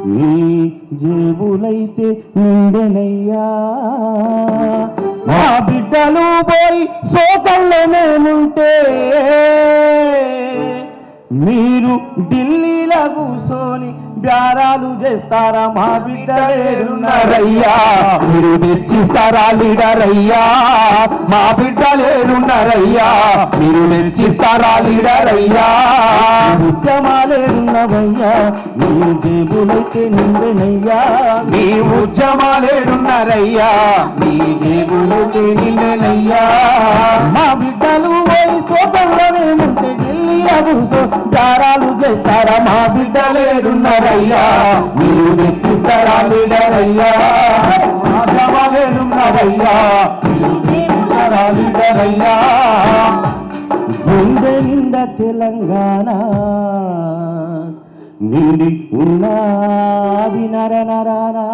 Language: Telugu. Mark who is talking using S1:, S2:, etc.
S1: నీ జేబులైతే నిండెనయ్యా మా బిడ్డలు పోయి సోకల్లోనేముంటే మీరు ఢిల్లీలో కూర్చొని బ్యారాలు చేస్తారా మా బిడ్డలేరున్నారయ్యా మీరు తెచ్చిస్తారా లీడరయ్యా మా బిడ్డలేరున్నారయ్యా మీరు తెచ్చిస్తారా లీడరయ్యా ఉద్యమాలేరున్నవయ్యా మీ జేబులైతే నిండెనయ్యా మీ ఉద్యమాలేరున్నారయ్యా మీ జేబులైతే నిండెనయ్యా మా బిడ్డలు పోయి సోకంలోనేముంటే ఢిల్లీలో కూర్చో బ్యారాలు చేస్తారా మా బిడ్డలేరున్నారయ్యా మీరు తెచ్చిస్తారా లీడరయ్యా మా జవాలేరున్నారయ్యా మీరు తెచ్చిస్తారా లీడరయ్యా గుండె నిండా తెలంగాణ నిండి ఉన్నది నర నరానా